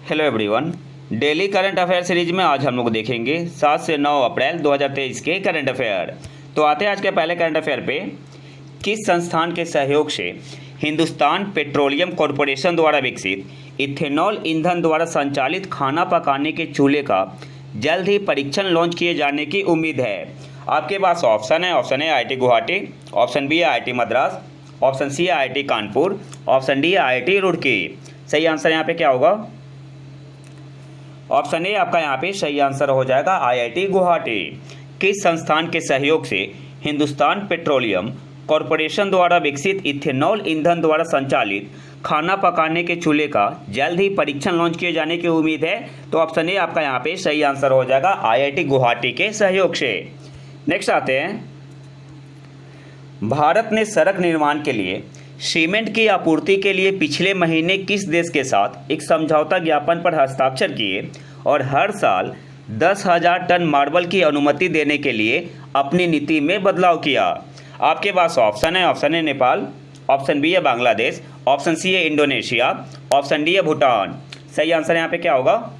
Hello everyone. Daily current affair series में आज हम लोग देखेंगे 7 से 9 अप्रैल 2023 के करंट अफेयर। तो आते हैं आज के पहले करंट अफेयर पे। किस संस्थान के सहयोग से हिंदुस्तान पेट्रोलियम कॉरपोरेशन द्वारा विकसित इथेनॉल ईंधन द्वारा संचालित खाना पकाने के चूल्हे का जल्द ही परीक्षण लॉन्च किए जाने की उम्मीद है? आपके पास ऑप्शन है। Option A IIT Guwahati, option B है IIT मद्रास, ऑप्शन सी है IIT कानपुर, ऑप्शन डी है IIT रुड़की। सही आंसर यहाँ पे क्या होगा? ऑप्शन ए आपका यहाँ पे सही आंसर हो जाएगा IIT गुवाहाटी। किस संस्थान के सहयोग से हिंदुस्तान पेट्रोलियम कॉरपोरेशन द्वारा विकसित इथेनॉल ईंधन द्वारा संचालित खाना पकाने के चूल्हे का जल्द ही परीक्षण लॉन्च किए जाने की उम्मीद है? तो ऑप्शन ए आपका यहाँ पे सही आंसर हो जाएगा IIT गुवाहाटी के सहयोग से। नेक्स्ट आते हैं। भारत ने सड़क निर्माण के लिए सीमेंट की आपूर्ति के लिए पिछले महीने किस देश के साथ एक समझौता ज्ञापन पर हस्ताक्षर किए और हर साल 10,000 टन मार्बल की अनुमति देने के लिए अपनी नीति में बदलाव किया? आपके पास ऑप्शन है। Option A Nepal, option B है बांग्लादेश, ऑप्शन सी है इंडोनेशिया, ऑप्शन डी है भूटान। सही आंसर यहाँ पे क्या होगा?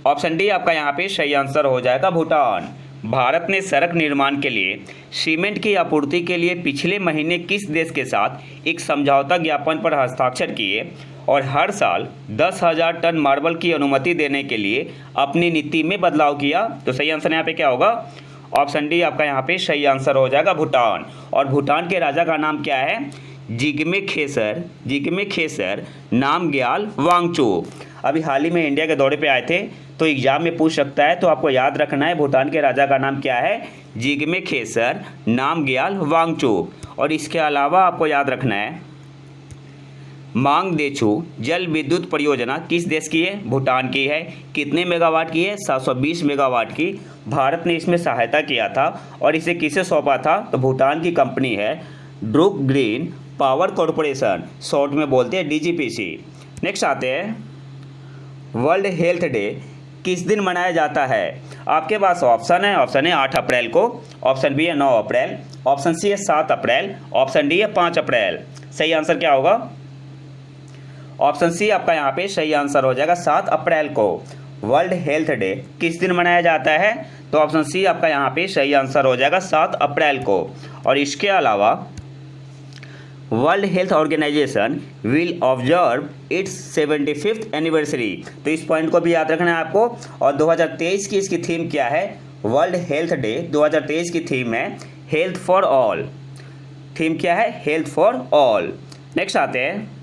ऑप्शन डी आपका यहाँ पे सही आंसर हो जाएगा भूटान। भारत ने सड़क निर्माण के लिए सीमेंट की आपूर्ति के लिए पिछले महीने किस देश के साथ एक समझौता ज्ञापन पर हस्ताक्षर किए और हर साल 10,000 टन मार्बल की अनुमति देने के लिए अपनी नीति में बदलाव किया? तो सही आंसर यहाँ पे क्या होगा? ऑप्शन डी आपका यहाँ पे सही आंसर हो जाएगा भूटान। और भूटान के राजा का नाम क्या है? जिग्मे खेसर नामग्याल वांगचुक। अभी हाल ही में इंडिया के दौरे पे आए थे, तो एग्जाम में पूछ सकता है, तो आपको याद रखना है भूटान के राजा का नाम क्या है? जिग्मे खेसर नामग्याल वांगचुक। और इसके अलावा आपको याद रखना है मांगदेछू जल विद्युत परियोजना किस देश की है? भूटान की है। कितने मेगावाट की है? 720 मेगावाट की। भारत ने इसमें सहायता किया था और इसे किसे सौंपा था? तो भूटान की कंपनी है Druk green power corporation, short में बोलते हैं DGPC। नेक्स्ट आते हैं। वर्ल्ड हेल्थ डे किस दिन मनाया जाता है? आपके पास ऑप्शन है। ऑप्शन है 8 अप्रैल को, ऑप्शन बी है 9 अप्रैल, ऑप्शन सी है 7 अप्रैल, ऑप्शन डी है 5 अप्रैल। सही आंसर क्या होगा? ऑप्शन सी आपका यहाँ पे सही आंसर हो जाएगा 7 अप्रैल को। वर्ल्ड हेल्थ डे किस दिन मनाया जाता है? तो ऑप्शन सी आपका यहाँ पे सही आंसर हो जाएगा 7 अप्रैल को। और इसके अलावा World Health Organization will observe its 75th anniversary. तो इस पॉइंट को भी याद रखना है आपको। और 2023 की इसकी थीम क्या है? वर्ल्ड हेल्थ डे 2023 की थीम है हेल्थ फॉर ऑल। थीम क्या है? Health for all. नेक्स्ट आते हैं।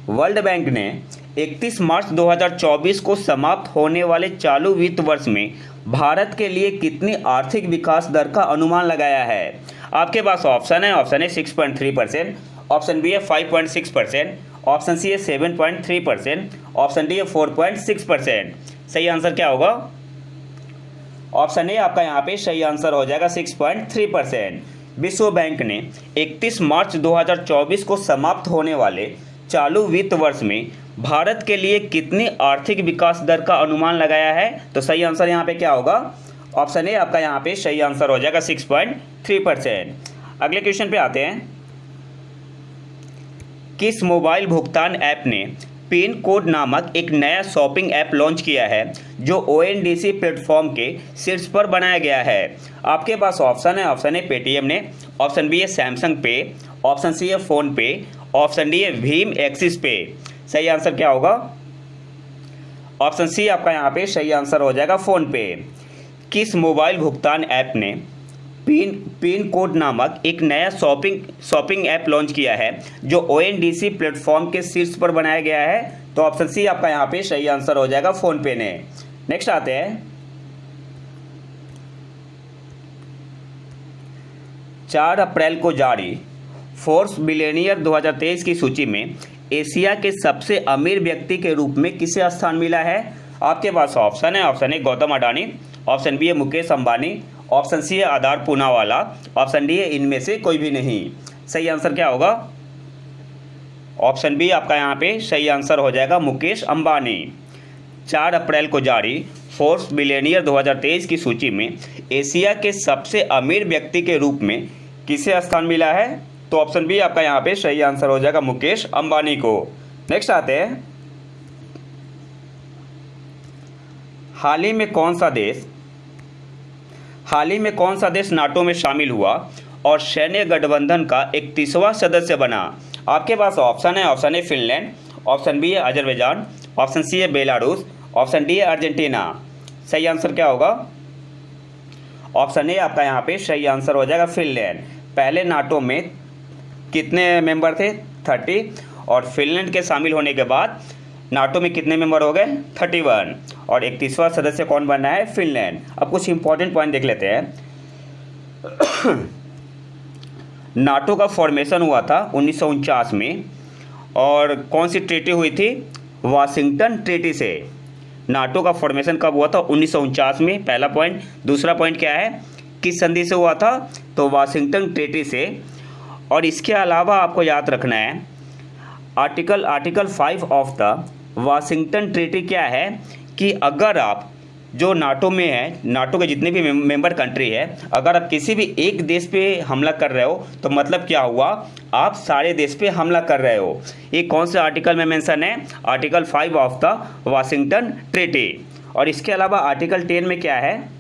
वर्ल्ड बैंक ने 31 मार्च 2024 को समाप्त होने वाले चालू वित्त वर्ष में भारत के लिए कितनी आर्थिक विकास दर का अनुमान लगाया है? आपके पास ऑप्शन है। ऑप्शन ए 6.3%, ऑप्शन बी है 5.6%, ऑप्शन सी है 7.3%, ऑप्शन डी है 4.6%। सही आंसर क्या होगा? ऑप्शन ए आपका यहाँ पे सही आंसर हो जाएगा 6.3%। विश्व बैंक ने 31 मार्च 2024 को समाप्त होने वाले चालू वित्त वर्ष में भारत के लिए कितनी आर्थिक विकास दर का अनुमान लगाया है? तो सही आंसर यहाँ पे क्या होगा? ऑप्शन ए आपका यहाँ पे सही आंसर हो जाएगा 6.3%। अगले क्वेश्चन पे आते हैं। किस मोबाइल भुगतान ऐप ने पिन कोड नामक एक नया शॉपिंग ऐप लॉन्च किया है जो ONDC प्लेटफॉर्म के शीर्ष पर बनाया गया है? आपके पास ऑप्शन है। ऑप्शन ए पेटीएम ने, ऑप्शन बी है सैमसंग पे, ऑप्शन सी है फ़ोन पे, ऑप्शन डी है भीम एक्सिस पे। सही आंसर क्या होगा? ऑप्शन सी आपका यहाँ पे सही आंसर हो जाएगा फ़ोन पे। किस मोबाइल भुगतान ऐप ने पिन कोड नामक एक नया शॉपिंग ऐप लॉन्च किया है जो ONDC प्लेटफॉर्म के शीर्ष पर बनाया गया है? तो ऑप्शन सी आपका यहाँ पे सही आंसर हो जाएगा फ़ोन पे ने। नेक्स्ट आते हैं। 4 अप्रैल को जारी फोर्ब्स बिलियनियर 2023 की सूची में एशिया के सबसे अमीर व्यक्ति के रूप में किसे स्थान मिला है? आपके पास ऑप्शन है। Option A Gautam Adani, option B है मुकेश अंबानी, ऑप्शन सी है आधार पूनावाला, ऑप्शन डी है इनमें से कोई भी नहीं। सही आंसर क्या होगा? ऑप्शन बी आपका यहाँ पे सही आंसर हो जाएगा मुकेश अंबानी। 4 अप्रैल को जारी फोर्ब्स बिलियनियर 2023 की सूची में एशिया के सबसे अमीर व्यक्ति के रूप में किसे स्थान मिला है? तो ऑप्शन बी आपका यहाँ पे सही आंसर हो जाएगा मुकेश अंबानी को। नेक्स्ट आते हैं, हाल ही में कौन सा देश नाटो में शामिल हुआ और सैन्य गठबंधन का 31वां सदस्य बना? आपके पास ऑप्शन है, option A Finland, option B है अजरबैजान, ऑप्शन सी है बेलारूस, ऑप्शन डी है अर्जेंटीना। सही आंसर क्या होगा? ऑप्शन ए आपका यहाँ पे सही आंसर हो जाएगा फिनलैंड। पहले नाटो में कितने मेंबर थे? 30, और फिनलैंड के शामिल होने के बाद नाटो में कितने मेंबर हो गए? 31, और 31वां सदस्य कौन बना है? फिनलैंड। अब कुछ इंपॉर्टेंट पॉइंट देख लेते हैं। नाटो का फॉर्मेशन हुआ था 1949 में, और कौन सी ट्रीटी हुई थी? वाशिंगटन ट्रीटी से। नाटो का फॉर्मेशन कब हुआ था? 1949 में, पहला पॉइंट। दूसरा पॉइंट क्या है, किस संधि से हुआ था? तो वाशिंगटन ट्रीटी से। और इसके अलावा आपको याद रखना है article 5 of the Washington treaty क्या है कि अगर आप जो नाटो में है, नाटो के जितने भी मेंबर कंट्री है, अगर आप किसी भी एक देश पे हमला कर रहे हो तो मतलब क्या हुआ? आप सारे देश पे हमला कर रहे हो। ये कौन से आर्टिकल में मेंशन है? Article 5 of the Washington treaty. और इसके अलावा आर्टिकल 10 में क्या है?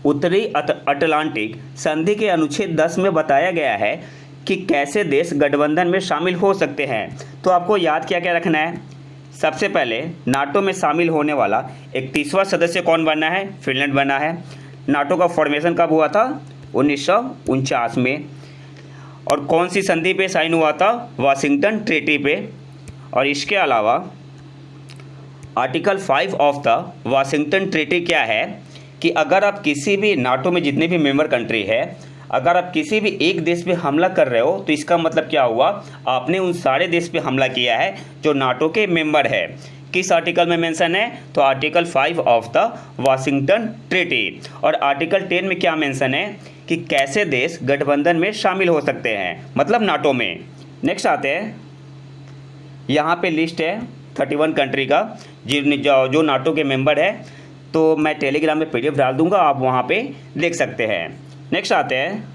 उत्तरी अटलांटिक संधि के अनुच्छेद 10 में बताया गया है कि कैसे देश गठबंधन में शामिल हो सकते हैं। तो आपको याद क्या क्या रखना है? सबसे पहले नाटो में शामिल होने वाला 31वां सदस्य कौन बना है? फिनलैंड बना है। नाटो का फॉर्मेशन कब हुआ था? 1949 में। और कौन सी संधि पे साइन हुआ था? वाशिंगटन ट्रीटी पे। और इसके अलावा article 5 of the Washington treaty क्या है कि अगर आप किसी भी नाटो में जितने भी मेंबर कंट्री है, अगर आप किसी भी एक देश पे हमला कर रहे हो तो इसका मतलब क्या हुआ? आपने उन सारे देश पे हमला किया है जो नाटो के मेंबर है। किस आर्टिकल में मेंशन है? तो article 5 of the Washington treaty. और आर्टिकल 10 में क्या मेंशन है कि कैसे देश गठबंधन में शामिल हो सकते हैं, मतलब नाटो में। नेक्स्ट आते हैं, यहाँ पे लिस्ट है 31 कंट्री का जो नाटो के मेंबर है। तो मैं टेलीग्राम में PDF डाल दूंगा, आप वहाँ पे देख सकते हैं। नेक्स्ट आते हैं,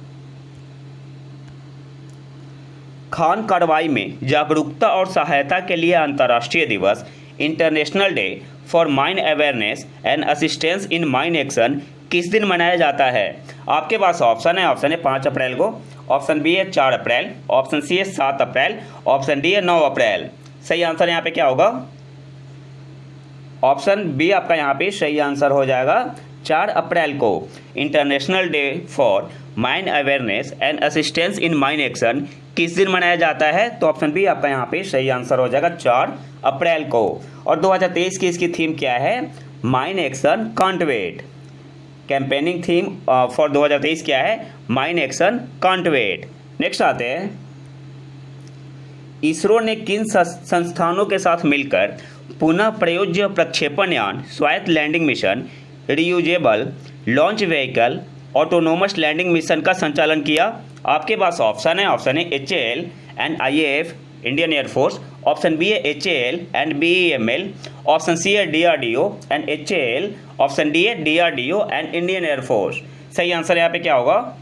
खान कार्रवाई में जागरूकता और सहायता के लिए अंतर्राष्ट्रीय दिवस, international day for mine awareness and assistance in mine action किस दिन मनाया जाता है? आपके पास ऑप्शन है, ऑप्शन है 5 अप्रैल को, ऑप्शन बी है 4 अप्रैल, ऑप्शन सी है 7 अप्रैल, ऑप्शन डी है 9 अप्रैल। सही आंसर यहाँ पे क्या होगा? ऑप्शन बी आपका यहाँ पे सही आंसर हो जाएगा 4 अप्रैल को। International day for mine awareness and assistance in mine action किस दिन मनाया जाता है? तो ऑप्शन बी आपका यहाँ पे सही आंसर हो जाएगा 4 अप्रैल को। और 2023 की इसकी थीम क्या है? Mine action can't wait. Campaigning theme for 2023 क्या है? Mine action can't wait. Next आते हैं, इसरो ने किन संस्थानों के साथ मिलकर पुनः प्रयोज्य प्रक्षेपण यान, स्वायत्त landing mission, reusable launch vehicle, autonomous landing mission का संचालन किया? आपके पास ऑप्शन है, option A HAL and IAF Indian air force, option B है HAL एंड BEML, ऑप्शन सी है DRDO and HAL, option D है DRDO एंड इंडियन एयरफोर्स। सही आंसर यहाँ पे क्या होगा?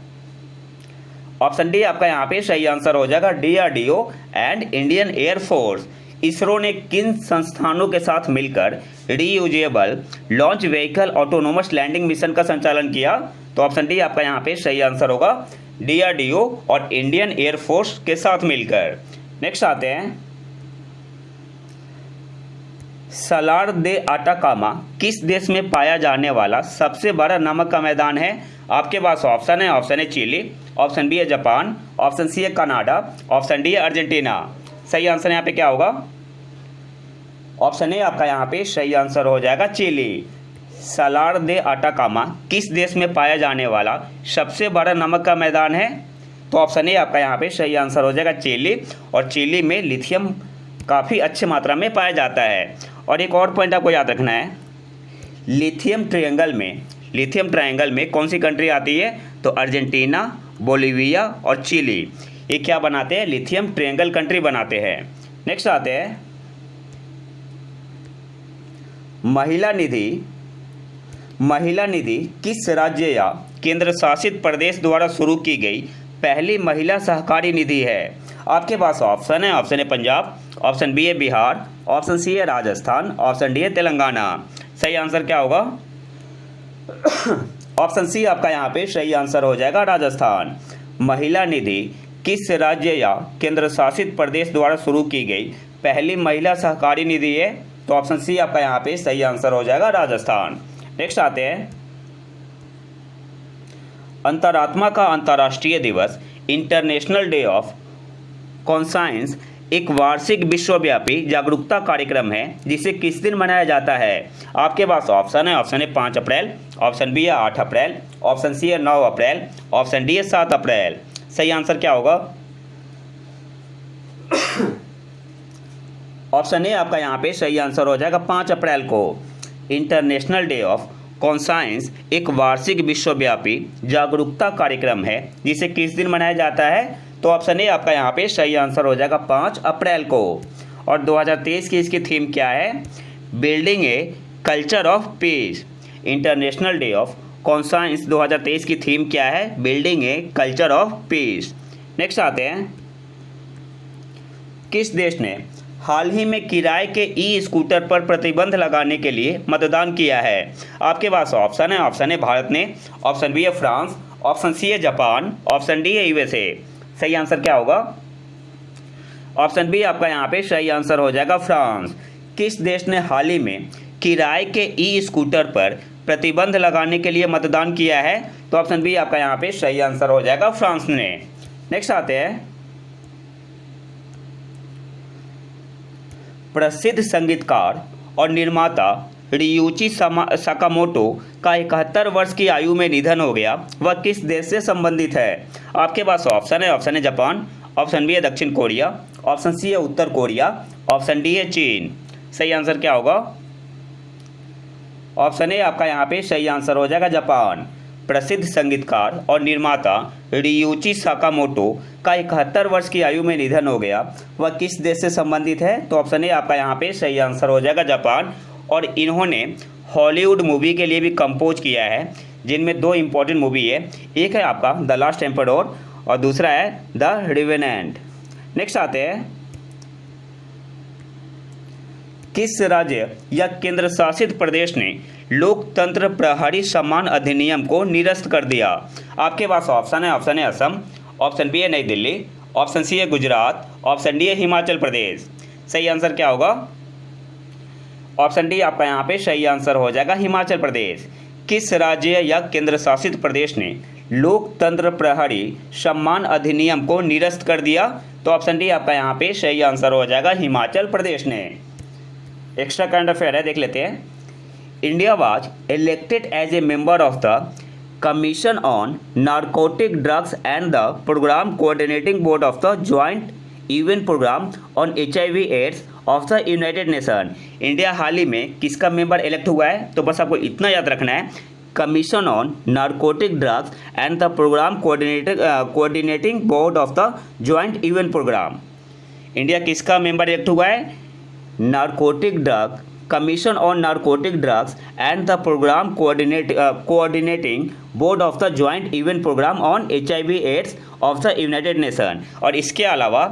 ऑप्शन डी आपका यहाँ पे सही आंसर हो जाएगा DRDO and Indian air force. ISRO ने किन संस्थानों के साथ मिलकर reusable launch vehicle autonomous landing mission का संचालन किया? तो ऑप्शन डी आपका यहाँ पे सही आंसर होगा DRDO और इंडियन एयरफोर्स के साथ मिलकर। नेक्स्ट आते हैं, सलार दे अटाकामा किस देश में पाया जाने वाला सबसे बड़ा नमक का मैदान है? आपके पास ऑप्शन है, option A Chile, option B है जापान, ऑप्शन सी है कनाडा, ऑप्शन डी है अर्जेंटीना। सही आंसर यहाँ पे क्या होगा? ऑप्शन ए आपका यहाँ पे सही आंसर हो जाएगा चिली। सलार दे अटाकामा किस देश में पाया जाने वाला सबसे बड़ा नमक का मैदान है? तो ऑप्शन ए आपका यहाँ पे सही आंसर हो जाएगा चिली। और चिली में लिथियम काफ़ी अच्छे मात्रा में पाया जाता है। और एक और पॉइंट आपको याद रखना है, लिथियम ट्रायंगल में कौन सी कंट्री आती है? तो अर्जेंटीना, बोलिविया और चिली, ये क्या बनाते हैं? लिथियम ट्रायंगल कंट्री बनाते हैं। नेक्स्ट आते हैं, महिला निधि किस राज्य या केंद्र शासित प्रदेश द्वारा शुरू की गई पहली महिला सहकारी निधि है? आपके पास ऑप्शन है, option A Punjab, option B है बिहार, ऑप्शन सी है राजस्थान, ऑप्शन डी है तेलंगाना। सही आंसर क्या होगा? ऑप्शन सी आपका यहाँ पे सही आंसर हो जाएगा, राजस्थान। महिला निधि किस राज्य या केंद्र शासित प्रदेश द्वारा शुरू की गई पहली महिला सहकारी निधि है? तो ऑप्शन सी आपका यहाँ पे सही आंसर हो जाएगा, राजस्थान। नेक्स्ट आते हैं, अंतरात्मा का अंतर्राष्ट्रीय दिवस, इंटरनेशनल डे ऑफ कॉन्साइंस, एक वार्षिक विश्वव्यापी जागरूकता कार्यक्रम है जिसे किस दिन मनाया जाता है? आपके पास ऑप्शन है, ऑप्शन है 5 अप्रैल, ऑप्शन बी है 8 अप्रैल, ऑप्शन सी है 9 अप्रैल, ऑप्शन डी है 7 अप्रैल। सही आंसर क्या होगा? ऑप्शन ए आपका यहाँ पे सही आंसर हो जाएगा, 5 अप्रैल को इंटरनेशनल डे ऑफ कॉन्साइंस एक वार्षिक विश्वव्यापी जागरूकता कार्यक्रम है जिसे किस दिन मनाया जाता है? तो ऑप्शन ए आपका यहाँ पे सही आंसर हो जाएगा, 5 अप्रैल को। और 2023 की इसकी थीम क्या है? Building a culture of peace. International day of conscience 2023 की थीम क्या है? Building a culture of peace. Next आते हैं, किस देश ने हाल ही में किराए के ई स्कूटर पर प्रतिबंध लगाने के लिए मतदान किया है? आपके पास ऑप्शन है, ऑप्शन ए भारत ने, ऑप्शन बी है फ्रांस, ऑप्शन सी है जापान, ऑप्शन डी है यूएसए। सही आंसर क्या होगा? ऑप्शन बी आपका यहाँ पे सही आंसर हो जाएगा, फ्रांस। किस देश ने हाल ही में किराए के ई स्कूटर पर प्रतिबंध लगाने के लिए मतदान किया है? तो ऑप्शन बी आपका यहाँ पे सही आंसर हो जाएगा, फ्रांस ने। नेक्स्ट आते हैं, प्रसिद्ध संगीतकार और निर्माता रियूची साकामोटो का 71 वर्ष की आयु में निधन हो गया, वह किस देश से संबंधित है? आपके पास ऑप्शन है, ऑप्शन है जापान, ऑप्शन बी है दक्षिण कोरिया, ऑप्शन सी है उत्तर कोरिया, ऑप्शन डी है चीन। सही आंसर क्या होगा? ऑप्शन ए आपका यहाँ पे सही आंसर हो जाएगा, जापान। प्रसिद्ध संगीतकार और निर्माता रियूची साकामोटो का 71 वर्ष की आयु में निधन हो गया, वह किस देश से संबंधित है? तो ऑप्शन ए आपका यहाँ पे सही आंसर हो जाएगा, जापान। और इन्होंने हॉलीवुड मूवी के लिए भी कंपोज किया है, जिनमें 2 इंपॉर्टेंट मूवी है, एक है आपका द लास्ट एम्परर और दूसरा है द रिवेनेंट। नेक्स्ट आते हैं, किस राज्य या केंद्र शासित प्रदेश ने लोकतंत्र प्रहरी सम्मान अधिनियम को निरस्त कर दिया? आपके पास ऑप्शन है, option A Assam, option B है नई दिल्ली, ऑप्शन सी है गुजरात, ऑप्शन डी है हिमाचल प्रदेश। सही आंसर क्या होगा? ऑप्शन डी आपका यहाँ पे सही आंसर हो जाएगा, हिमाचल प्रदेश। किस राज्य या केंद्र शासित प्रदेश ने लोकतंत्र प्रहरी सम्मान अधिनियम को निरस्त कर दिया? तो ऑप्शन डी आपका यहाँ पे सही आंसर हो जाएगा, हिमाचल प्रदेश ने। एक्स्ट्रा करंट अफेयर है, देख लेते हैं। India was elected as a member of the commission on narcotic drugs and the programme coordinating board of the joint event programme on HIV AIDS of the United Nation. India हाल ही में किसका member elect हुआ है? तो बस आपको इतना याद रखना है, commission on narcotic drugs and the programme coordinating board of the joint event programme. India किसका मेंबर इलेक्ट हुआ है? Narcotic drug commission on narcotic drugs and the programme coordinating board of the joint event programme on HIV AIDS of the United Nation. और इसके अलावा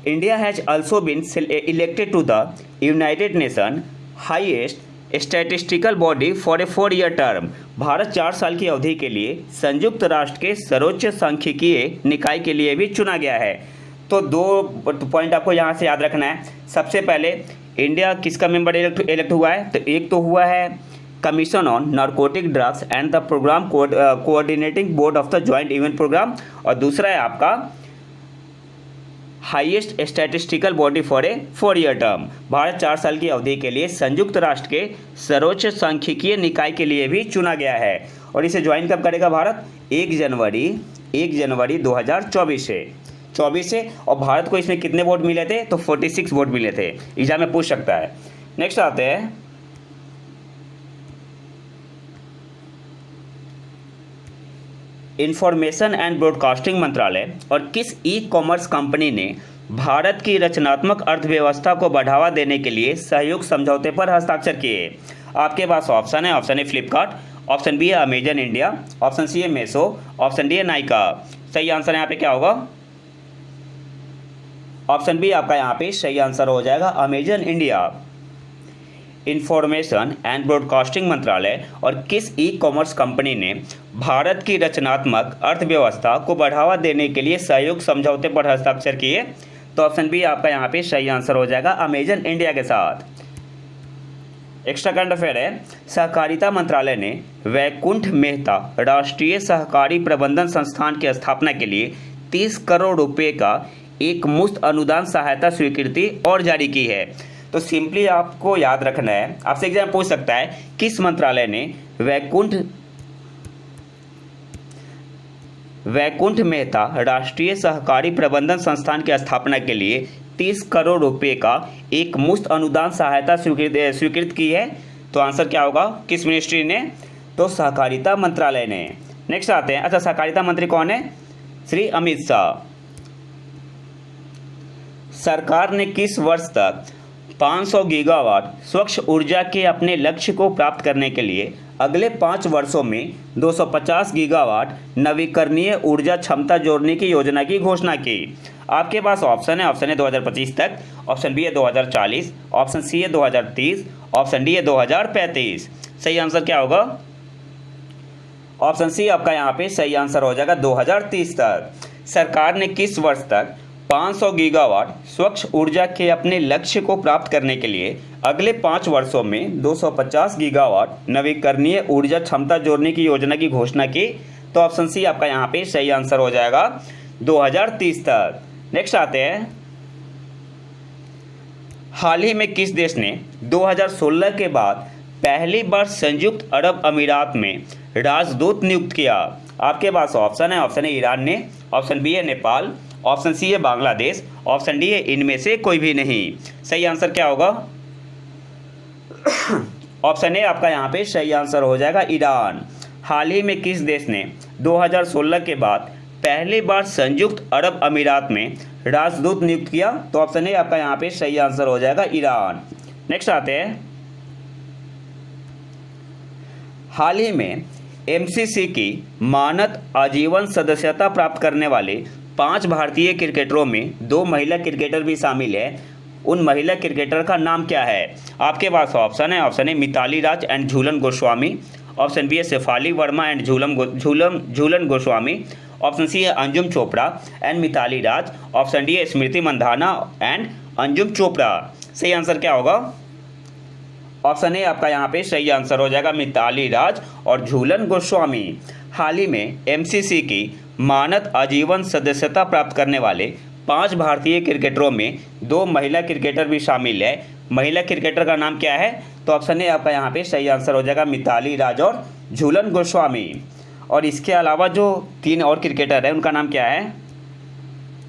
India has also been elected to the United Nation highest statistical body for a 4-year term. भारत 4 साल की अवधि के लिए संयुक्त राष्ट्र के सर्वोच्च सांख्यिकीय निकाय के लिए भी चुना गया है। तो 2 पॉइंट आपको यहाँ से याद रखना है। सबसे पहले इंडिया किसका मेंबर इलेक्ट हुआ है? तो एक तो हुआ है commission on narcotic drugs and the programme coordinating board of the joint event programme, और दूसरा है आपका highest statistical body for a 4-year term. भारत 4 साल की अवधि के लिए संयुक्त राष्ट्र के सर्वोच्च सांख्यिकीय निकाय के लिए भी चुना गया है। और इसे ज्वाइन कब करेगा भारत? 1 जनवरी 2024 से। और भारत को इसमें कितने वोट मिले थे? तो 46 वोट मिले थे। एग्जाम में पूछ सकता है। नेक्स्ट आते हैं, इंफॉर्मेशन एंड ब्रॉडकास्टिंग मंत्रालय और किस ई-कॉमर्स कंपनी ने भारत की रचनात्मक अर्थव्यवस्था को बढ़ावा देने के लिए सहयोग समझौते पर हस्ताक्षर किए? आपके पास ऑप्शन है, option A Flipkart, option B है अमेजन इंडिया, ऑप्शन सी है मेसो, ऑप्शन डी है नाइका। सही आंसर यहाँ पे क्या होगा? ऑप्शन बी आपका यहाँ पे सही आंसर हो जाएगा, Amazon India. Information and broadcasting मंत्रालय और किस ई कॉमर्स कंपनी ने भारत की रचनात्मक अर्थव्यवस्था को बढ़ावा देने के लिए सहयोग समझौते पर हस्ताक्षर किए? तो ऑप्शन बी आपका यहाँ पे सही आंसर हो जाएगा, अमेजन इंडिया के साथ। एक्स्ट्रा करंट अफेयर है, सहकारिता मंत्रालय ने वैकुंठ मेहता राष्ट्रीय सहकारी प्रबंधन संस्थान की स्थापना के लिए 30 करोड़ रुपए का एक मुफ्त अनुदान सहायता स्वीकृति और जारी की है। तो सिंपली आपको याद रखना है, आपसे एग्जाम पूछ सकता है किस मंत्रालय ने वैकुंठ मेहता राष्ट्रीय सहकारी प्रबंधन संस्थान की स्थापना के लिए 30 करोड़ रुपए का एक मुफ्त अनुदान सहायता स्वीकृत की है? तो आंसर क्या होगा, किस मिनिस्ट्री ने? तो सहकारिता मंत्रालय ने। नेक्स्ट आते हैं, अच्छा सहकारिता मंत्री कौन है? श्री अमित शाह। सरकार ने किस वर्ष तक 500 गीगावाट स्वच्छ ऊर्जा के अपने लक्ष्य को प्राप्त करने के लिए अगले 5 वर्षों में 250 गीगावाट नवीकरणीय ऊर्जा क्षमता जोड़ने की योजना की घोषणा की? आपके पास ऑप्शन है 2025 तक, ऑप्शन बी है 2040, ऑप्शन सी है 2030, ऑप्शन डी है 2035। सही आंसर क्या होगा? ऑप्शन सी आपका यहाँ पे सही आंसर हो जाएगा, 2030 तक। सरकार ने किस वर्ष तक 500 गीगावाट स्वच्छ ऊर्जा के अपने लक्ष्य को प्राप्त करने के लिए अगले 5 वर्षों में 250 गीगावाट नवीकरणीय ऊर्जा क्षमता जोड़ने की योजना की घोषणा की? तो ऑप्शन सी आपका यहाँ पे सही आंसर हो जाएगा, 2030 तक। नेक्स्ट आते हैं, हाल ही में किस देश ने 2016 के बाद पहली बार संयुक्त अरब अमीरात में राजदूत नियुक्त किया? आपके पास ऑप्शन है ईरान ने, ऑप्शन बी है नेपाल, ऑप्शन सी है बांग्लादेश, ऑप्शन डी है इनमें से कोई भी नहीं। सही आंसर क्या होगा? ऑप्शन ए आपका यहाँ पे सही आंसर हो जाएगा, ईरान। हाल ही में किस देश ने 2016 के बाद पहली बार संयुक्त अरब अमीरात में राजदूत नियुक्त किया? तो ऑप्शन ए आपका यहाँ पे सही आंसर हो जाएगा, ईरान। नेक्स्ट आते हैं, हाल ही में एमसीसी की मानद आजीवन सदस्यता प्राप्त करने वाले 5 भारतीय क्रिकेटरों में 2 महिला क्रिकेटर भी शामिल है। उन महिला क्रिकेटर का नाम क्या है? आपके पास ऑप्शन है Mithali Raj and Jhulan Goswami, option B है शेफाली वर्मा एंड झूलन गोस्वामी, ऑप्शन सी है Anjum Chopra and Mithali Raj, option D है स्मृति मंधाना एंड अंजुम चोपड़ा। सही आंसर क्या होगा? ऑप्शन ए आपका यहाँ पे सही आंसर हो जाएगा, मिताली राज और झूलन गोस्वामी। हाल ही में एमसीसी की मानद आजीवन सदस्यता प्राप्त करने वाले 5 भारतीय क्रिकेटरों में 2 महिला क्रिकेटर भी शामिल है। महिला क्रिकेटर का नाम क्या है? तो ऑप्शन ए आपका यहाँ पे सही आंसर हो जाएगा, मिताली राज और झूलन गोस्वामी। और इसके अलावा जो 3 और क्रिकेटर है उनका नाम क्या है?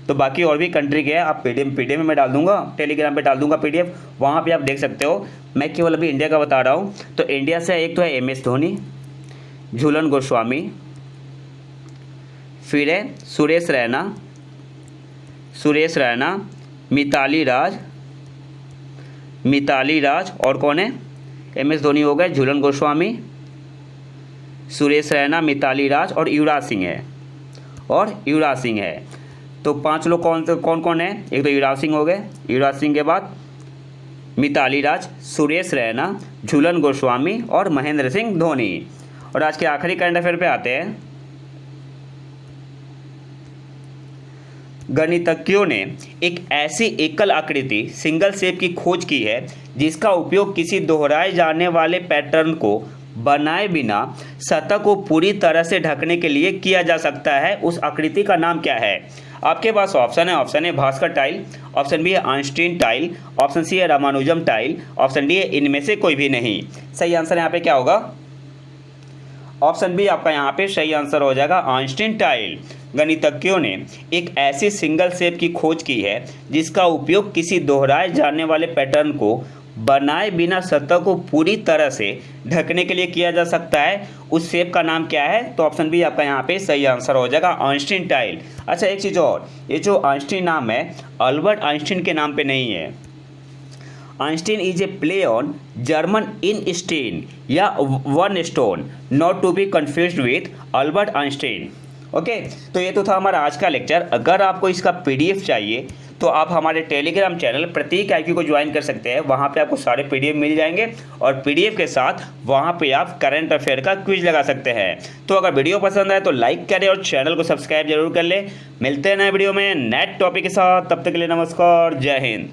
तो बाकी और भी कंट्री के हैं, आप पीडीएफ में डाल दूंगा, टेलीग्राम पे डाल दूंगा पीडीएफ, वहाँ पे आप देख सकते हो। मैं केवल अभी इंडिया का बता रहा हूँ। तो इंडिया से एक तो है MS धोनी, झूलन गोस्वामी, फिर है सुरेश रैना, मिताली राज और कौन है? MS धोनी हो गए, झूलन गोस्वामी, सुरेश रैना, मिताली राज और युवराज सिंह है। तो 5 लोग कौन है? एक तो युवराज सिंह हो गए, युवराज सिंह के बाद मिताली राज, सुरेश रैना, झूलन गोस्वामी और महेंद्र सिंह धोनी। और आज के आखिरी करंट अफेयर पे आते हैं। गणितज्ञों ने एक ऐसी एकल आकृति सिंगल शेप की खोज की है जिसका उपयोग किसी दोहराए जाने वाले पैटर्न को बनाए बिना सतह को पूरी तरह से ढकने के लिए किया जा सकता है। उस आकृति का नाम क्या है? आपके पास ऑप्शन है भास्कर टाइल, ऑप्शन बी है आइंस्टीन टाइल, ऑप्शन सी है रामानुजम टाइल, ऑप्शन डी है इनमें से कोई भी नहीं। सही आंसर यहाँ पे क्या होगा? ऑप्शन बी आपका यहाँ पे सही आंसर हो जाएगा, आइंस्टीन टाइल। गणितज्ञों ने एक ऐसी सिंगल शेप की खोज की है जिसका उपयोग किसी दोहराए जाने वाले पैटर्न को बनाए बिना सतह को पूरी तरह से ढकने के लिए किया जा सकता है। उस शेप का नाम क्या है? तो ऑप्शन बी आपका यहाँ पे सही आंसर हो जाएगा, आइंस्टीन टाइल। अच्छा एक चीज़ और, ये जो आइंस्टीन नाम है अल्बर्ट आइंस्टीन के नाम पे नहीं है। Einstein is a play on German ein Stein या one stone, not to be confused with Albert Einstein. Okay, तो ये तो था हमारा आज का लेक्चर। अगर आपको इसका पीडीएफ चाहिए तो आप हमारे टेलीग्राम चैनल प्रतीक IQ को ज्वाइन कर सकते हैं। वहाँ पे आपको सारे पीडीएफ मिल जाएंगे और पीडीएफ के साथ वहाँ पे आप करंट अफेयर का क्विज लगा सकते हैं। तो अगर वीडियो पसंद आए तो लाइक करें और चैनल को सब्सक्राइब जरूर कर लें। मिलते हैं नए वीडियो में नेट टॉपिक के साथ, तब तक के लिए नमस्कार, जय हिंद।